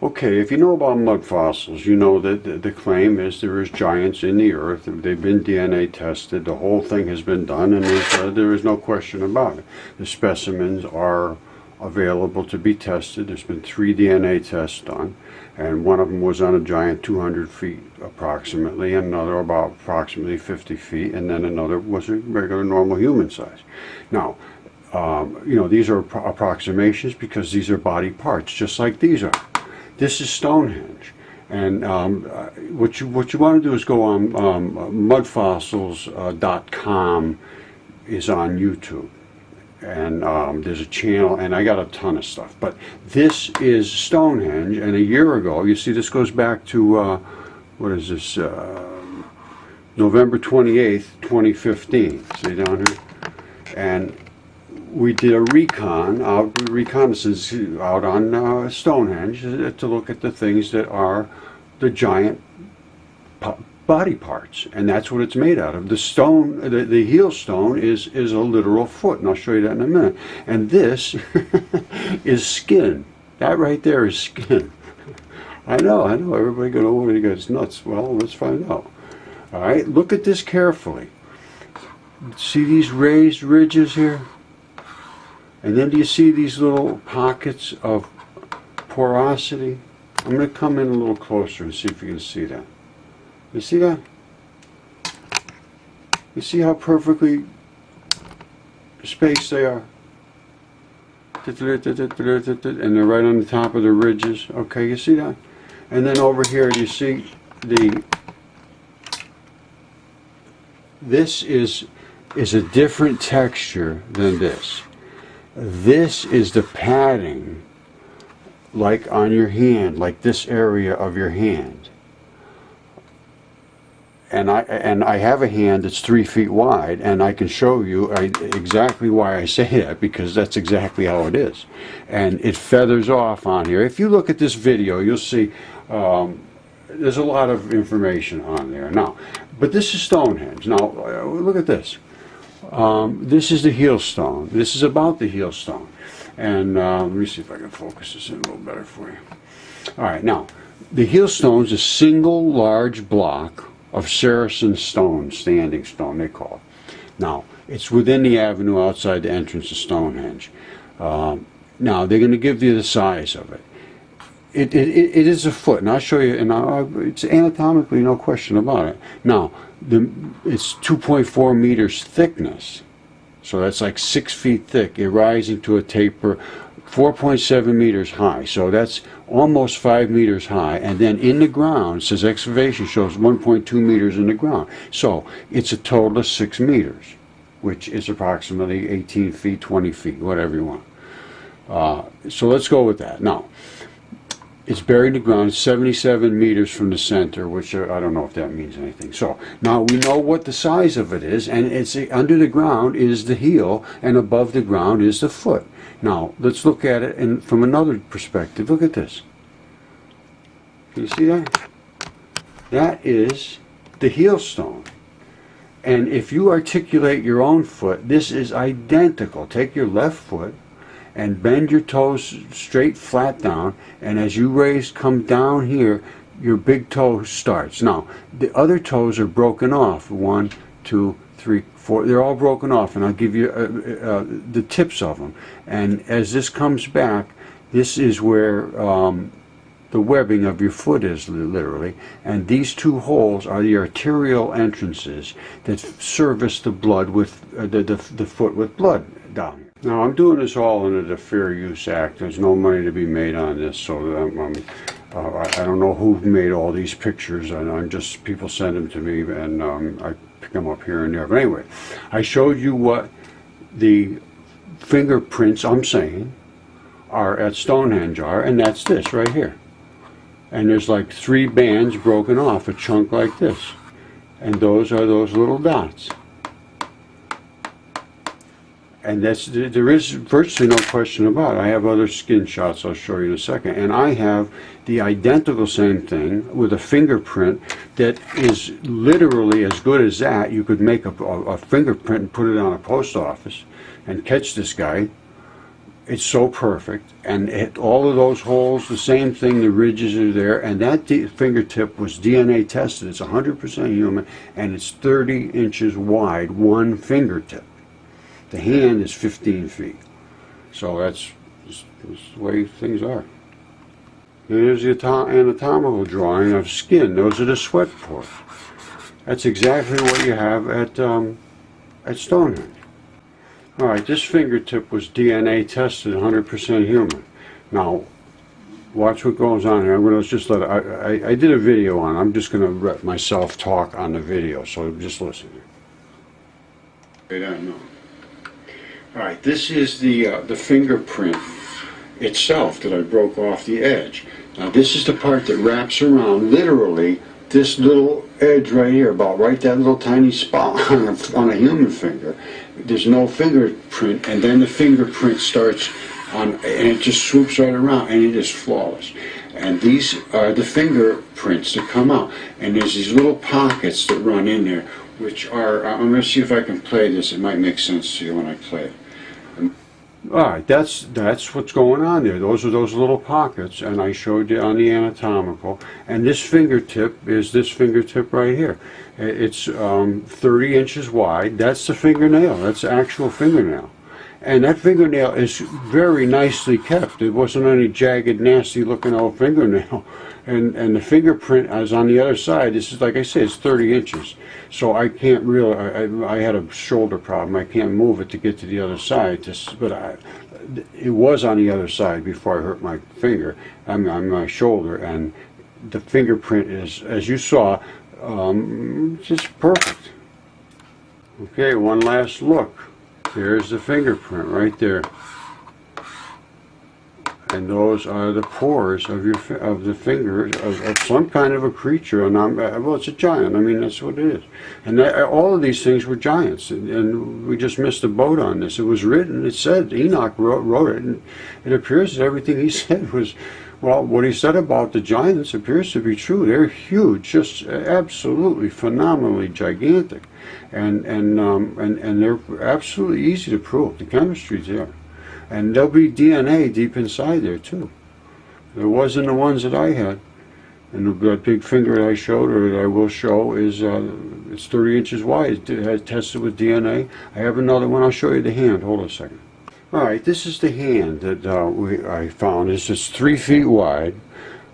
Okay, if you know about mud fossils, you know that the claim is there is giants in the earth. They've been DNA tested. The whole thing has been done, and there is no question about it. The specimens are available to be tested. There's been 3 DNA tests done, and one of them was on a giant 200 feet approximately, and another about approximately 50 feet, and then another was a regular normal human size. Now, you know, these are approximations because these are body parts, just like these are. This is Stonehenge, and what you want to do is go on mudfossils.com is on YouTube, and there's a channel, and I got a ton of stuff. But this is Stonehenge, and a year ago, you see, this goes back to what is this? November 28th, 2015. See down here, and we did a reconnaissance out on Stonehenge to look at the things that are the giant body parts, and that's what it's made out of. The stone, the heel stone, is a literal foot, and I'll show you that in a minute. And this is skin. That right there is skin. I know. Everybody going, oh, you guys nuts. Well, let's find out. All right, look at this carefully. See these raised ridges here? And then do you see these little pockets of porosity? I'm going to come in a little closer and see if you can see that. You see that? You see how perfectly spaced they are? And they're right on the top of the ridges. Okay, you see that? And then over here, you see this is a different texture than this. This is the padding, like on your hand, like this area of your hand. And I have a hand that's 3 feet wide, and I can show you exactly why I say that, because that's exactly how it is. And it feathers off on here. If you look at this video, you'll see there's a lot of information on there. Now, but this is Stonehenge. Now, look at this. This is the heel stone. This is about the heel stone. And let me see if I can focus this in a little better for you. All right, now, the heel stone is a single large block of Saracen stone, standing stone, they call it. Now, it's within the avenue outside the entrance of Stonehenge. Now, they're going to give you the size of it. It is a foot, and I'll show you, and it's anatomically, no question about it. Now, it's 2.4 meters thickness, so that's like 6 feet thick, rising to a taper 4.7 meters high, so that's almost 5 meters high. And then in the ground, it says excavation shows 1.2 meters in the ground, so it's a total of 6 meters, which is approximately 18 feet, 20 feet, whatever you want. So let's go with that. Now, it's buried in the ground 77 meters from the center, which I don't know if that means anything. So now we know what the size of it is, and it's under the ground is the heel, and above the ground is the foot. Now let's look at it from another perspective. Look at this. Can you see that? That is the heel stone. And if you articulate your own foot, this is identical. Take your left foot and bend your toes straight flat down, and as you come down here, your big toe starts. Now, the other toes are broken off. 1, 2, 3, 4. They're all broken off, and I'll give you the tips of them. And as this comes back, this is where the webbing of your foot is, literally. And these 2 holes are the arterial entrances that service the blood with the foot with blood down here. Now, I'm doing this all under the Fair Use Act. There's no money to be made on this, so I don't know who made all these pictures, and people send them to me, and I pick them up here and there. But anyway, I showed you what the fingerprints, I'm saying, are at Stonehenge are, and that's this right here. And there's like 3 bands broken off, a chunk like this. And those are those little dots. And there is virtually no question about it. I have other skin shots I'll show you in a second. And I have the identical same thing with a fingerprint that is literally as good as that. You could make a fingerprint and put it on a post office and catch this guy it's so perfect, and all of those holes, the same thing, the ridges are there, and that fingertip was DNA tested. It's 100% human, and it's 30 inches wide, one fingertip. The hand is 15 feet. So that's the way things are. Here's the anatomical drawing of skin. Those are the sweat pores. That's exactly what you have at Stonehenge. All right, this fingertip was DNA tested, 100% human. Now, watch what goes on here. I'm going to just let I did a video on it. I'm just going to let myself talk on the video, so just listen. I don't know. All right, this is the fingerprint itself that I broke off the edge. Now, this is the part that wraps around, literally, this little edge right here, about right that little tiny spot on a human finger. There's no fingerprint, and then the fingerprint starts on, and it just swoops right around, and it is flawless. And these are the fingerprints that come out, and there's these little pockets that run in there, which are, I'm going to see if I can play this. It might make sense to you when I play it. All right, that's what's going on there. Those are those little pockets, and I showed you on the anatomical. And this fingertip is this fingertip right here. It's 30 inches wide. That's the fingernail. That's the actual fingernail. And that fingernail is very nicely kept. It wasn't any jagged, nasty-looking old fingernail. And the fingerprint is on the other side. This is, like I said, it's 30 inches. So I can't really, I had a shoulder problem. I can't move it to get to the other side. But it was on the other side before I hurt my finger, on my shoulder. And the fingerprint is, as you saw, just perfect. Okay, one last look. There's the fingerprint right there. And those are the pores of the fingers of some kind of a creature. Well, it's a giant. I mean, that's what it is. And all of these things were giants, and we just missed the boat on this. It was written. It said Enoch wrote it, and it appears that everything he said was, well, what he said about the giants appears to be true. They're huge, just absolutely phenomenally gigantic, and they're absolutely easy to prove. The chemistry's there. And there'll be DNA deep inside there too. There wasn't the ones that I had. And that big finger that I showed, or that I will show, is it's 30 inches wide. It had tested with DNA. I have another one. I'll show you the hand. Hold on a second. All right, this is the hand that I found. It's just 3 feet wide.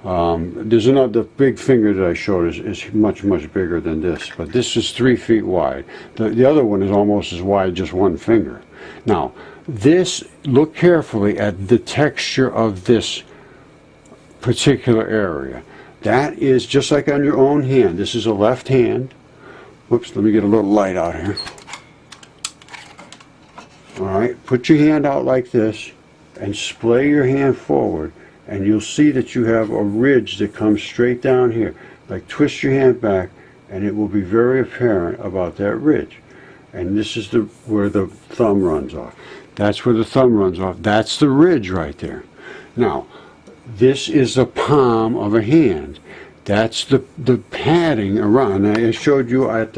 There's another, the big finger that I showed is much bigger than this, but this is 3 feet wide. The other one is almost as wide, just one finger. Now, this, look carefully at the texture of this particular area. That is just like on your own hand. This is a left hand. Whoops, let me get a little light out here. All right, put your hand out like this and splay your hand forward, and you'll see that you have a ridge that comes straight down here. Like, twist your hand back, and it will be very apparent about that ridge. And this is where the thumb runs off. That's where the thumb runs off. That's the ridge right there. Now, this is the palm of a hand. That's the padding around. I showed you at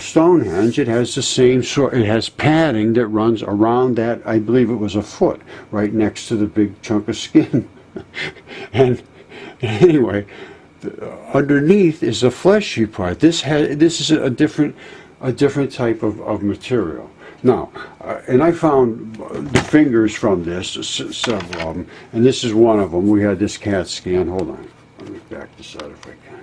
Stonehenge. It has the same sort. It has padding that runs around that. I believe it was a foot, right next to the big chunk of skin. And anyway, underneath is the fleshy part. This is a different type of material. Now, and I found the fingers from this, several of them, and this is one of them. We had this CAT scan. Hold on, let me back this out if I can.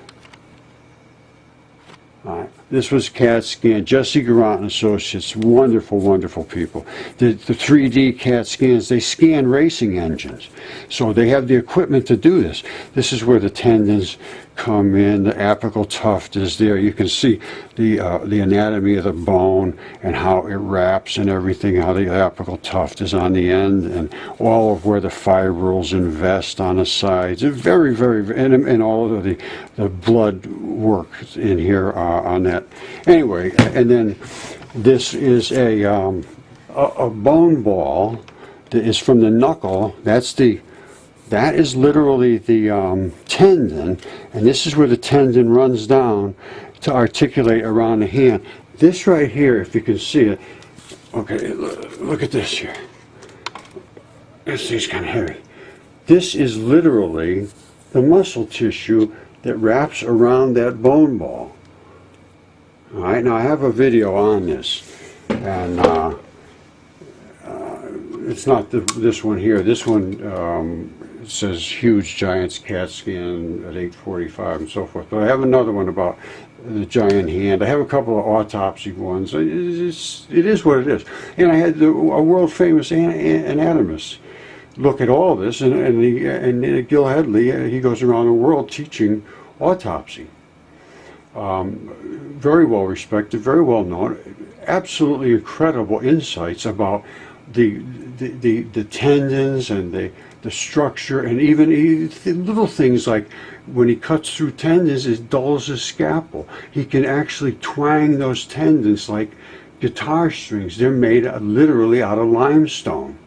All right. This was CAT scan. Jesse Garant and Associates, wonderful people. The 3D CAT scans, they scan racing engines. So they have the equipment to do this. This is where the tendons come in, the apical tuft is there. You can see the anatomy of the bone and how it wraps and everything, how the apical tuft is on the end, and all of where the fibrils invest on the sides. It's very, and all of the blood work in here on that. Anyway, and then this is a bone ball that is from the knuckle. That is literally the tendon, and this is where the tendon runs down to articulate around the hand. This right here, if you can see it, okay, look at this here. This thing's kind of heavy. This is literally the muscle tissue that wraps around that bone ball. All right, now I have a video on this, and it's not this one here. This one it says huge giant's CAT scan at 8:45 and so forth. But I have another one about the giant hand. I have a couple of autopsy ones. It is what it is. And I had a world famous anatomist look at all this, and Gil Hedley, he goes around the world teaching autopsy. Very well respected, very well known, absolutely incredible insights about the tendons and the structure, and even little things like when he cuts through tendons, it dulls his scalpel. He can actually twang those tendons like guitar strings. They're made literally out of limestone.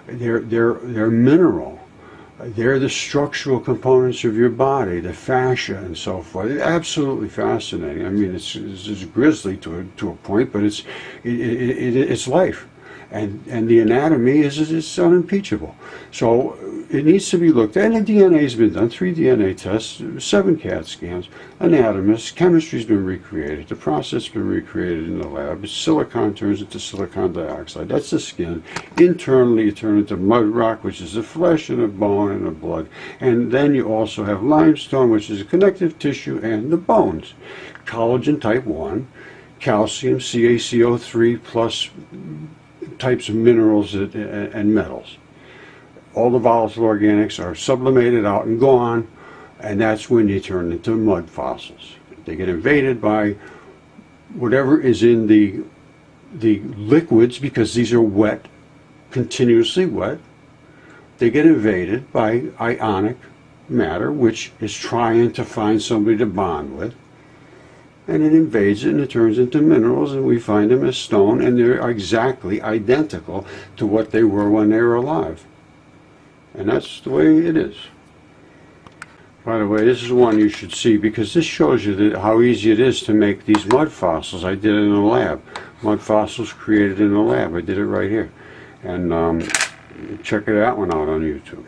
They're mineral. They're the structural components of your body, the fascia and so forth. It's absolutely fascinating. I mean, it's grisly to a point, but it's life. And the anatomy is unimpeachable. So it needs to be looked at. And the DNA has been done, 3 DNA tests, 7 CAT scans, anatomists, chemistry's been recreated, the process has been recreated in the lab. Silicon turns into silicon dioxide. That's the skin. Internally, you turn into mud rock, which is the flesh and the bone and the blood. And then you also have limestone, which is the connective tissue and the bones. Collagen type 1, calcium, CaCO3 plus types of minerals and metals. All the volatile organics are sublimated out and gone, and that's when you turn into mud fossils. They get invaded by whatever is in the liquids, because these are wet, continuously wet. They get invaded by ionic matter, which is trying to find somebody to bond with. And it invades it, and it turns into minerals, and we find them as stone, and they're exactly identical to what they were when they were alive. And that's the way it is. By the way, this is one you should see, because this shows you how easy it is to make these mud fossils. I did it in a lab. Mud fossils created in a lab. I did it right here. And check that one out on YouTube.